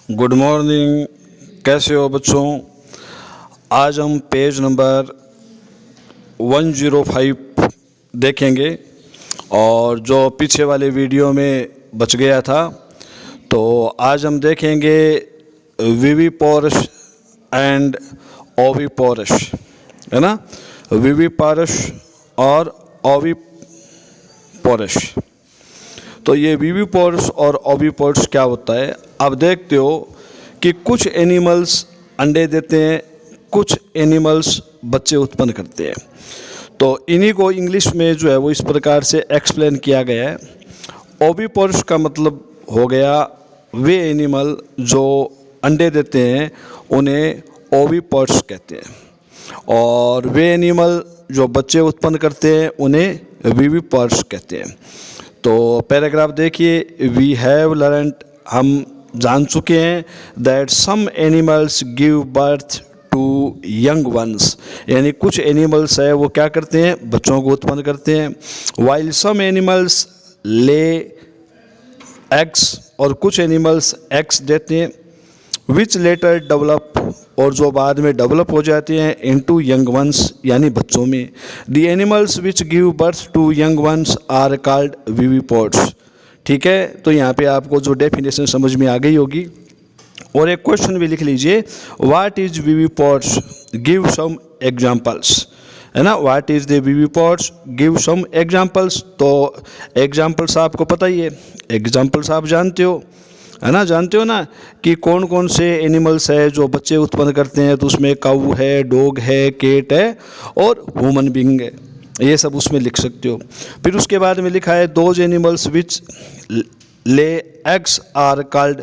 Good morning. कैसे हो बच्चों? आज हम पेज नंबर 105 देखेंगे और जो पीछे वाले वीडियो में बच गया था, तो आज हम देखेंगे विविपोरस एंड ओविपोरस, है ना। विविपारस और ओविपोरस। तो ये विविपोरस और ओविपोरस क्या होता है? अब देखते हो कि कुछ एनिमल्स अंडे देते हैं, कुछ एनिमल्स बच्चे उत्पन्न करते हैं। तो इन्हीं को इंग्लिश में जो है वो इस प्रकार से एक्सप्लेन किया गया है। ओविपोरस का मतलब हो गया वे एनिमल जो अंडे देते हैं उन्हें ओविपोरस कहते हैं, और वे एनिमल जो बच्चे उत्पन्न करते हैं उन्हें विविपोरस कहते हैं। तो पैराग्राफ देखिए, वी हैव लर्नड, हम जान चुके हैं, that some animals give birth to young ones, यानी कुछ एनिमल्स है वो क्या करते हैं, बच्चों को उत्पन्न करते हैं। While some animals lay eggs, और कुछ एनिमल्स एग्स देते हैं। विच लेटर डेवलप, और जो बाद में डेवलप हो जाते हैं इनटू यंग वंस, यानी बच्चों में। The animals which give birth to young ones are called viviparous. ठीक है, तो यहाँ पे आपको जो डेफिनेशन समझ में आ गई होगी। और एक क्वेश्चन भी लिख लीजिए, what is viviparous, give some examples, है ना। What is the viviparous, give some examples. तो एग्जाम्पल्स आपको पता ही है, एग्जाम्पल्स आप जानते हो, है ना, जानते हो ना कि कौन कौन से एनिमल्स है जो बच्चे उत्पन्न करते हैं। तो उसमें काऊ है, डॉग है, कैट है और ह्यूमन बीइंग है, ये सब उसमें लिख सकते हो। फिर उसके बाद में लिखा है those animals which lay eggs are called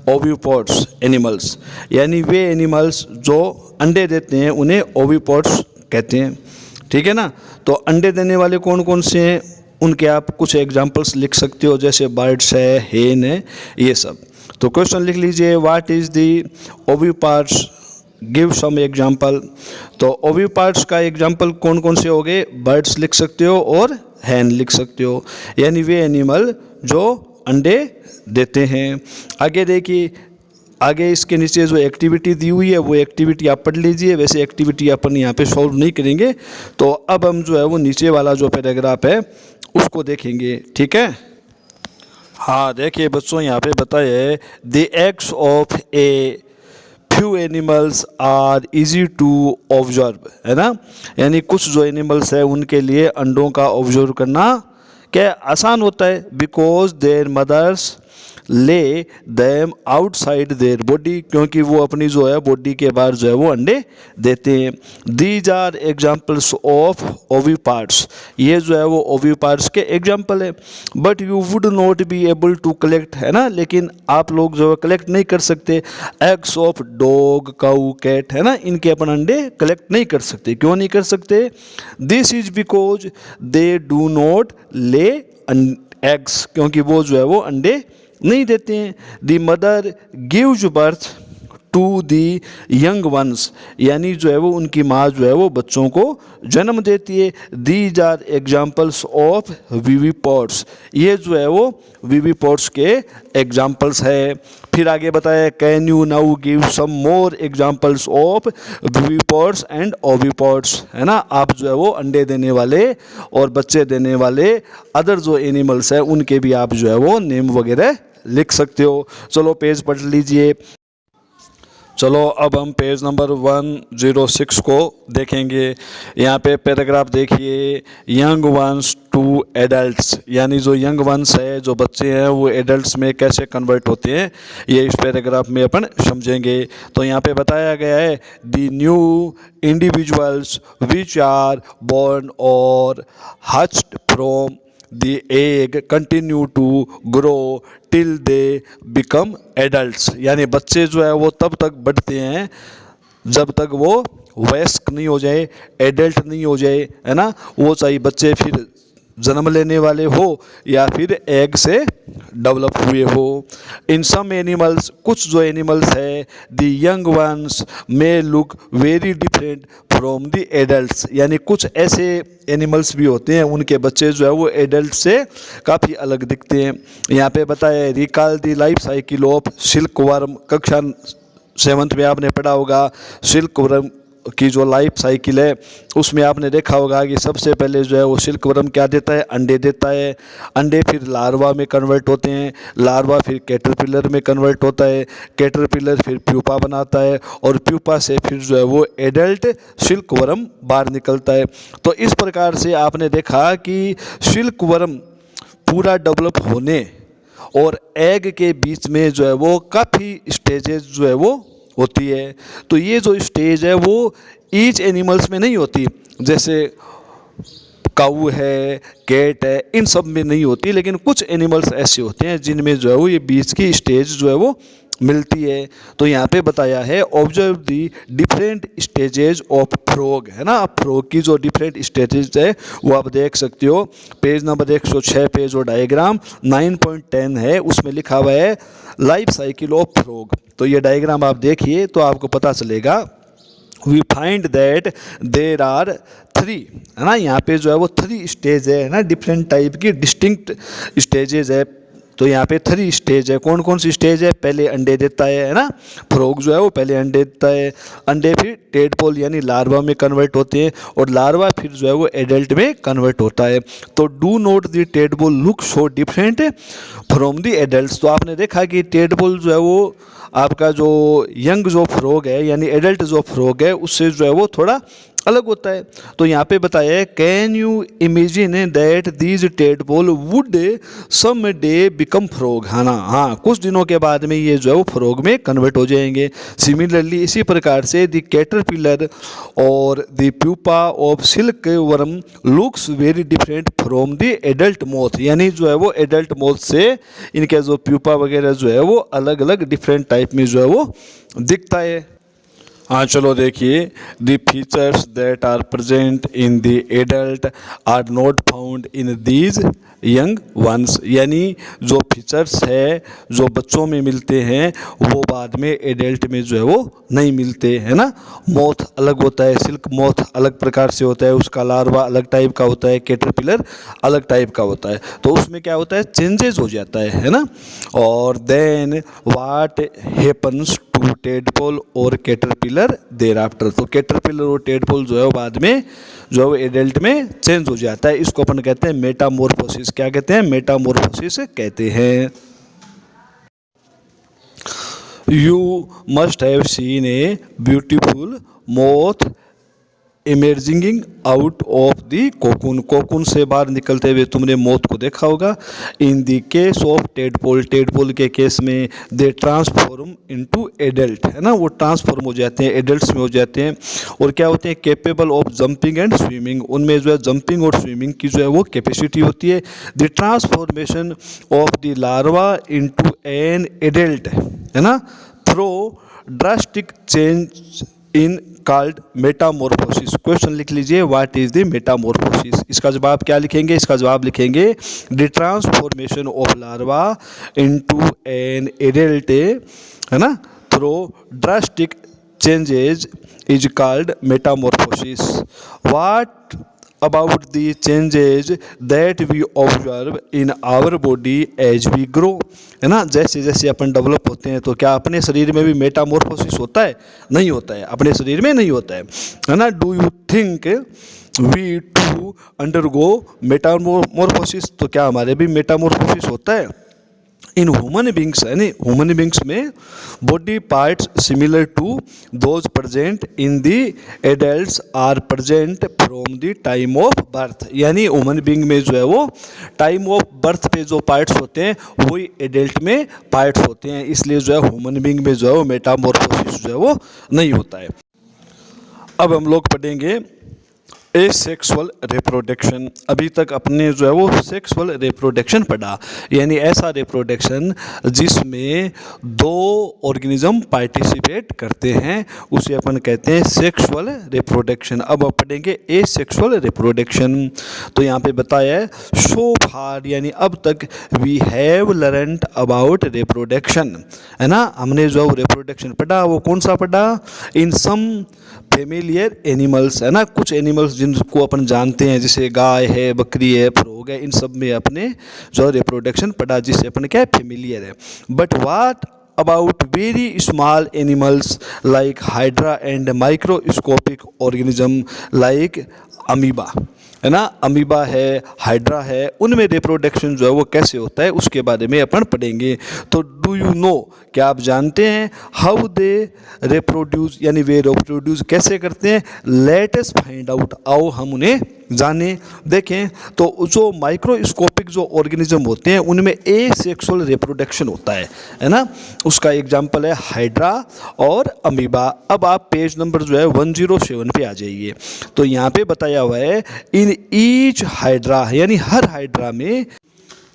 oviparous animals, यानी वे एनिमल्स जो अंडे देते हैं उन्हें ओविपोर्स कहते हैं। ठीक है ना। तो अंडे देने वाले कौन कौन से हैं उनके आप कुछ एग्जाम्पल्स लिख सकते हो, जैसे बर्ड्स है, हेन है, ये सब। तो क्वेश्चन लिख लीजिए, what is the oviparous, give some example. तो ओविपार्ट्स का एग्जाम्पल कौन कौन से हो गए, बर्ड्स लिख सकते हो और हैन लिख सकते हो, यानी वे एनिमल जो अंडे देते हैं। आगे देखिए, आगे इसके नीचे जो एक्टिविटी दी हुई है वो एक्टिविटी आप पढ़ लीजिए। वैसे एक्टिविटी अपन यहाँ पे सॉल्व नहीं करेंगे, तो अब हम जो है वो नीचे वाला जो पैराग्राफ है उसको देखेंगे। ठीक है। हाँ देखिए बच्चों, यहाँ पे बताया है the acts of a few animals are easy to observe, है ना। यानी कुछ जो एनिमल्स है उनके लिए अंडों का ऑब्जर्व करना क्या आसान होता है, बिकॉज देयर मदर्स ले दैम आउटसाइड देयर बॉडी, क्योंकि वो अपनी जो है बॉडी के बाहर जो है वो अंडे देते हैं। These are examples of oviparous, ये जो है वो ओविपार्ट्स के एग्जाम्पल है। But you would not be able to collect, है ना, लेकिन आप लोग जो है कलेक्ट नहीं कर सकते eggs of dog, cow, cat, है ना, इनके अपन अंडे कलेक्ट नहीं कर सकते। क्यों नहीं कर सकते? This is because they do not lay eggs, क्योंकि वो जो है वो अंडे नहीं देते हैं। The mother gives birth to the young ones, यानी जो है वो उनकी माँ जो है वो बच्चों को जन्म देती है। दीज आर एग्जाम्पल्स ऑफ विविपोर्स, ये जो है वो विविपोर्स के एग्जाम्पल्स है। फिर आगे बताया, can you now give some more examples of viviparous and oviparous, है ना। आप जो है वो अंडे देने वाले और बच्चे देने वाले अदर जो एनिमल्स है उनके भी आप जो है वो नेम वगैरह लिख सकते हो। चलो पेज पढ़ लीजिए। चलो अब हम पेज नंबर 106 को देखेंगे। यहाँ पे पैराग्राफ देखिए, यंग वंस टू एडल्ट्स, यानी जो यंग वंस है, जो बच्चे हैं, वो एडल्ट्स में कैसे कन्वर्ट होते हैं ये इस पैराग्राफ में अपन समझेंगे। तो यहाँ पे बताया गया है the new individuals which are born और hatched from the egg continue to grow till they become adults, यानी बच्चे जो है वो तब तक बढ़ते हैं जब तक वो वयस्क नहीं हो जाए, एडल्ट नहीं हो जाए, है ना। वो चाहे बच्चे फिर जन्म लेने वाले हो या फिर एग से डेवलप हुए हो। इन सम एनिमल्स, कुछ जो एनिमल्स है, the young ones may look very different from the adults, यानी कुछ ऐसे एनिमल्स भी होते हैं उनके बच्चे जो है वो एडल्ट से काफ़ी अलग दिखते हैं। यहाँ पे बताया है recall the life cycle of silk worm, कक्षा 7th में आपने पढ़ा होगा। सिल्क वर्म की जो लाइफ साइकिल है उसमें आपने देखा होगा कि सबसे पहले जो है वो सिल्क वर्म क्या देता है, अंडे देता है, अंडे फिर लार्वा में कन्वर्ट होते हैं, लार्वा फिर कैटरपिलर में कन्वर्ट होता है, कैटरपिलर फिर प्यूपा बनाता है और प्यूपा से फिर जो है वो एडल्ट सिल्क वर्म बाहर निकलता है। तो इस प्रकार से आपने देखा कि सिल्क वर्म पूरा डेवलप होने और एग के बीच में जो है वो काफ़ी स्टेजेस जो है वो होती है। तो ये जो स्टेज है वो ईच एनिमल्स में नहीं होती, जैसे काऊ है, कैट है, इन सब में नहीं होती, लेकिन कुछ एनिमल्स ऐसे होते हैं जिनमें जो है वो ये बीच की स्टेज जो है वो मिलती है। तो यहाँ पे बताया है observe the different stages of frog, है ना। फ्रॉग की जो डिफरेंट स्टेजेज है वो आप देख सकते हो, पेज नंबर 106 पे जो डायग्राम 9.10 है उसमें लिखा हुआ है लाइफ साइकिल ऑफ फ्रॉग। तो ये डायग्राम आप देखिए तो आपको पता चलेगा। We find that there are 3, है ना, यहाँ पे जो है वो 3 स्टेज है ना, डिफरेंट टाइप की डिस्टिंक्ट स्टेजेज है। तो यहाँ पे 3 स्टेज है। कौन कौन सी स्टेज है? पहले अंडे देता है ना, फ्रॉग जो है वो पहले अंडे देता है, अंडे फिर टेडपोल यानी लार्वा में कन्वर्ट होते हैं और लार्वा फिर जो है वो एडल्ट में कन्वर्ट होता है। तो do not the tadpole look so different from the adult. तो आपने देखा कि टेडपोल जो है वो आपका जो यंग जो फ्रॉग है यानी एडल्ट जो फ्रॉग है उससे जो है वो थोड़ा अलग होता है। तो यहाँ पे बताया है can you imagine that these tadpole would some day become frog, है ना। हाँ, कुछ दिनों के बाद में ये जो है वो फ्रॉग में कन्वर्ट हो जाएंगे। सिमिलरली इसी प्रकार से द कैटरपिलर और the pupa of silk worm looks very different from the adult moth, यानी जो है वो एडल्ट मोथ से इनके जो प्यूपा वगैरह जो है वो अलग अलग डिफरेंट टाइप में जो है वो दिखता है। हाँ चलो देखिए, the features that are present in the adult are not found in these young ones, यानी जो फीचर्स है जो बच्चों में मिलते हैं वो बाद में एडल्ट में जो है वो नहीं मिलते, है ना। मोथ अलग होता है, सिल्क मोथ अलग प्रकार से होता है, उसका लार्वा अलग टाइप का होता है, कैटरपिलर अलग टाइप का होता है। तो उसमें क्या होता है, चेंजेस हो जाता है ना। और then what happens to tadpole और कैटरपिलर देर आफ्टर। तो कैटरपिलर और टेडपोल जो है वो बाद में जो है वो एडल्ट में चेंज हो जाता है। इसको अपन कहते हैं मेटामॉर्फोसिस। क्या कहते हैं? मेटामॉर्फोसिस कहते हैं। You must have seen a beautiful moth emerging out of the cocoon, cocoon से बाहर निकलते हुए तुमने मोथ को देखा होगा। In the case of tadpole, tadpole के केस में दे ट्रांसफॉर्म इनटू एडल्ट, है ना, वो ट्रांसफॉर्म हो जाते हैं, एडल्ट्स में हो जाते हैं। और क्या होते हैं? Capable of jumping and swimming, उनमें जो है जंपिंग और स्विमिंग की जो है वो कैपेसिटी होती है। The transformation of the larva into an adult, है ना, through drastic change in called metamorphosis. Question लिख लीजिए, व्हाट इज द मेटामॉर्फोसिस। इसका जवाब क्या लिखेंगे? इसका जवाब लिखेंगे the transformation of larva into an adult, है ना, through drastic changes is called Metamorphosis. What about the changes that we observe in our body as we grow, है ना। जैसे जैसे अपन डेवलप होते हैं तो क्या अपने शरीर में भी मेटामॉर्फोसिस होता है? नहीं होता है, अपने शरीर में नहीं होता है ना। Do you think we too undergo metamorphosis? तो क्या हमारे भी मेटामॉर्फोसिस होता है? इन ह्यूमन बींग्स, यानी ह्यूमन बींग्स में body parts similar to those present in the adults are present from the time of birth, यानी ह्यूमन बींग में जो है वो टाइम ऑफ बर्थ पे जो पार्ट्स होते हैं वही एडल्ट में पार्ट्स होते हैं। इसलिए जो है ह्यूमन बींग में जो है वो मेटामॉर्फोसिस जो है वो नहीं होता है। अब हम लोग पढ़ेंगे एसेक्सुअल रिप्रोडक्शन। अभी तक अपने जो है वो सेक्सुअल रिप्रोडक्शन पढ़ा, यानी ऐसा रिप्रोडक्शन जिसमें दो ऑर्गेनिज्म पार्टिसिपेट करते हैं उसे अपन कहते हैं सेक्सुअल रिप्रोडक्शन। अब आप पढ़ेंगे एसेक्सुअल रिप्रोडक्शन। तो यहाँ पे बताया है सो फार, यानी अब तक we have learned about reproduction, है ना। हमने जो रिप्रोडक्शन पढ़ा वो कौन सा पढ़ा, इन सम फेमिलियर एनिमल्स, है ना। कुछ एनिमल्स जिनको अपन जानते हैं जैसे गाय है, बकरी है, फ्रॉग है, इन सब में अपने जो रिप्रोडक्शन पढ़ा जिससे अपन क्या है फेमिलियर है। But what about very small animals like hydra and microscopic organism like amoeba, है ना। अमीबा है, हाइड्रा है, उनमें रिप्रोडक्शन जो है वो कैसे होता है उसके बारे में अपन पढ़ेंगे। तो डू यू नो, क्या आप जानते हैं, हाउ दे रिप्रोड्यूस, यानी वे रिप्रोड्यूस कैसे करते हैं। लेट अस फाइंड आउट, आओ हम उन्हें जाने। देखें तो जो माइक्रोस्कोपिक जो ऑर्गेनिज्म होते हैं उनमें एसेक्सुअल रिप्रोडक्शन होता है ना। उसका एग्जाम्पल है हाइड्रा और अमीबा। अब आप पेज नंबर जो है 107 पे आ जाइए। तो यहाँ पे बताया हुआ है इन ईच हाइड्रा, यानी हर हाइड्रा में,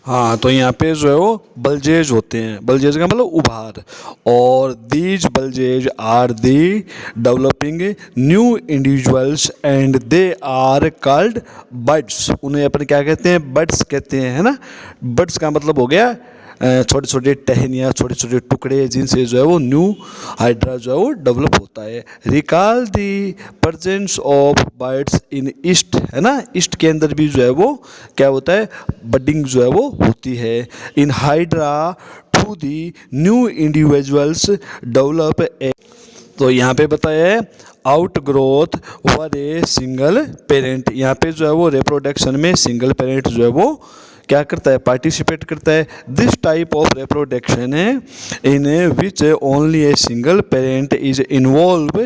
हाँ, तो यहाँ पे जो है वो बल्जेज होते हैं। बल्जेज का मतलब उभार। और these bulges are the developing new individuals and they are called buds. उन्हें अपन क्या कहते हैं, बड्स कहते हैं, है ना। बड्स का मतलब हो गया छोटे छोटे टहनियाँ, छोटे छोटे टुकड़े जिनसे जो है वो न्यू हाइड्रा जो है वो डेवलप होता है। Recall the presence of birds in east, है ना। ईस्ट के अंदर भी जो है वो क्या होता है, बडिंग जो है वो होती है। In hydra too the new individuals develop a, तो यहाँ पे बताया है outgrowth were a single parent. यहाँ पे जो है वो रिप्रोडक्शन में सिंगल पेरेंट जो है वो क्या करता है, पार्टिसिपेट करता है। दिस टाइप ऑफ रिप्रोडक्शन है in which only a single parent is involve,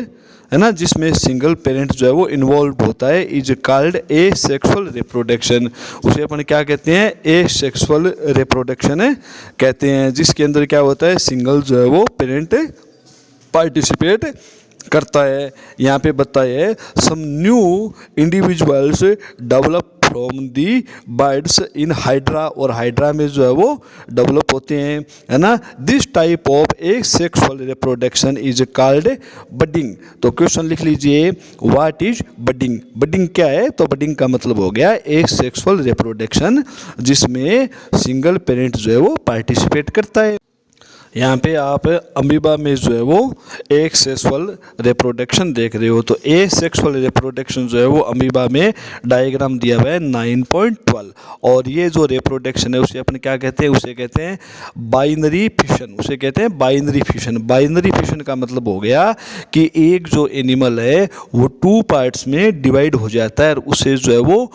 है ना, जिसमें सिंगल पेरेंट जो है वो इन्वॉल्व होता है, is called a sexual reproduction. उसे अपन क्या कहते हैं, ए सेक्सुअल रिप्रोडक्शन कहते हैं, जिसके अंदर क्या होता है, सिंगल जो है वो पेरेंट पार्टिसिपेट करता है। यहाँ पे बताया है some new individuals develop from the buds in hydra, और हाइड्रा में जो है वो डेवलप होते हैं, है ना। This type of asexual reproduction is called budding. तो क्वेश्चन लिख लीजिए, व्हाट इज बडिंग। बडिंग क्या है, तो बडिंग का मतलब हो गया ए सेक्सुअल रिप्रोडक्शन जिसमें सिंगल पेरेंट जो है वो पार्टिसिपेट करता है। यहाँ पे आप अमीबा में जो है वो एक सेक्सुअल रिप्रोडक्शन देख रहे हो। तो ए सेक्सुअल रिप्रोडक्शन जो है वो अमीबा में डायग्राम दिया हुआ है 9.12। और ये जो रिप्रोडक्शन है उसे अपन क्या कहते हैं, उसे कहते हैं बाइनरी फिशन। उसे कहते हैं बाइनरी फिशन। बाइनरी फिशन का मतलब हो गया कि एक जो एनिमल है वो 2 पार्ट्स में डिवाइड हो जाता है और उसे जो है वो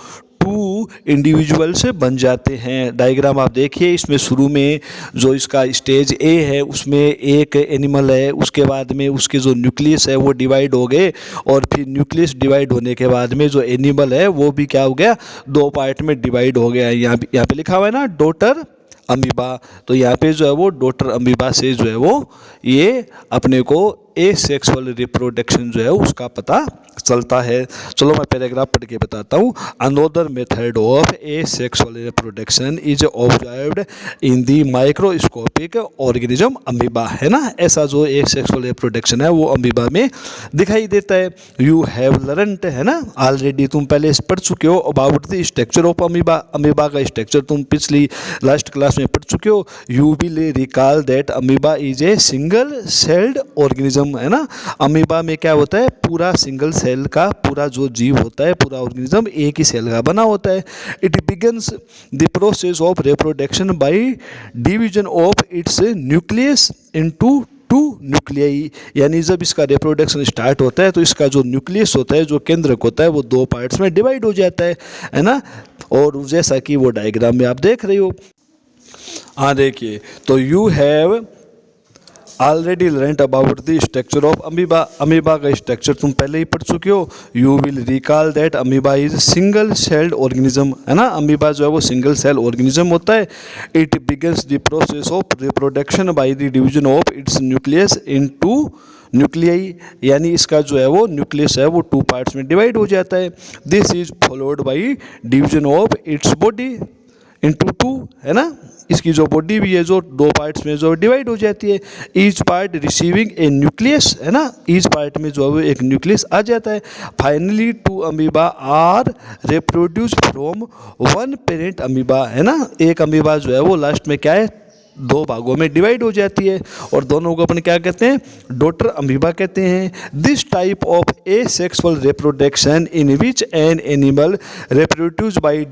2 इंडिविजुअल से बन जाते हैं। डायग्राम आप देखिए, इसमें शुरू में जो इसका स्टेज ए है उसमें एक एनिमल है, उसके बाद में उसके जो न्यूक्लियस है वो डिवाइड हो गए, और फिर न्यूक्लियस डिवाइड होने के बाद में जो एनिमल है वो भी क्या हो गया, 2 पार्ट में डिवाइड हो गया। यहाँ पे लिखा हुआ है ना डॉटर अमीबा। तो यहाँ पे जो है वो डॉटर अमीबा से जो है वो ये अपने को ए सेक्सुअल रिप्रोडक्शन जो है उसका पता चलता है। चलो मैं पैराग्राफ पढ़ के बताता हूँ। Another method of asexual reproduction is observed in the microscopic organism amoeba, है ना। ऐसा जो ए सेक्सुअल रिप्रोडक्शन है वो अमीबा में दिखाई देता है। यू हैव लर्नड, है ना, ऑलरेडी तुम पहले पढ़ चुके हो about the structure of amoeba. Amoeba का स्ट्रक्चर तुम पिछली लास्ट क्लास में पढ़ चुके हो। You will recall that amoeba is a single celled organism, है ना। अमीबा में क्या होता है, पूरा सिंगल सेल का पूरा जो जीव होता है, पूरा ऑर्गेनिज्म एक ही सेल का बना होता है। It begins the process of reproduction by division of its nucleus into 2 nuclei, यानी जब इसका रिप्रोडक्शन स्टार्ट होता है तो इसका जो न्यूक्लियस होता है, जो केंद्रक होता है, वो 2 पार्ट्स में डिवाइड हो जाता है ना। और जैसा कि वो डायग्राम में आप देख रहे हो, हाँ देखिए, तो you have already learned about the structure of amoeba. Amoeba का स्ट्रक्चर तुम पहले ही पढ़ चुके हो। You will recall that amoeba is single celled organism, है ना। अमीबा जो है वो सिंगल सेल ऑर्गेनिज्म होता है। It begins the process of reproduction by the division of its nucleus into nuclei, यानी इसका जो है वो न्यूक्लियस है वो 2 पार्ट्स में डिवाइड हो जाता है। This is followed by division of its body into 2, है ना। इसकी जो बॉडी भी है जो 2 पार्ट्स में जो डिवाइड हो जाती है। ईच पार्ट रिसीविंग ए न्यूक्लियस, है ना, ईच पार्ट में जो है वो एक न्यूक्लियस आ जाता है। Finally 2 amoeba are reproduce from 1 parent amoeba, है ना। एक अमीबा जो है वो लास्ट में क्या है, 2 भागों में डिवाइड हो जाती है और दोनों को अपन क्या कहते हैं, डॉटर अमीबा कहते हैं। This type of asexual reproduction in which an animal reproduce by,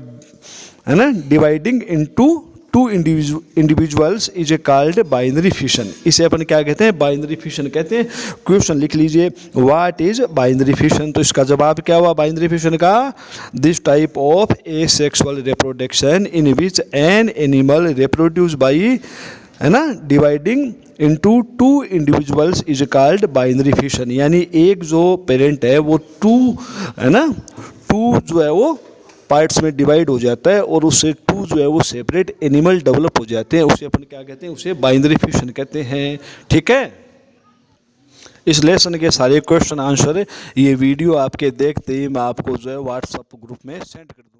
है ना, dividing into 2 individuals is a called binary fission. इसे अपन क्या कहते हैं, बाइनरी फिशन कहते हैं। क्वेश्चन लिख लीजिए, व्हाट इज बाइनरी फिशन। तो इसका जवाब क्या हुआ बाइनरी फिशन का, this type of asexual reproduction in which an animal reproduce by, है ना, dividing into 2 individuals is called binary fission. यानी एक जो पेरेंट है वो 2, है ना, 2 जो है वो पार्ट्स में डिवाइड हो जाता है और उससे 2 जो है वो सेपरेट एनिमल डेवलप हो जाते हैं, उसे अपन क्या कहते हैं, उसे बाइनरी फिशन कहते हैं। ठीक है, इस लेसन के सारे क्वेश्चन आंसर ये वीडियो आपके देखते ही मैं आपको जो है व्हाट्सएप ग्रुप में सेंड कर दूँगा।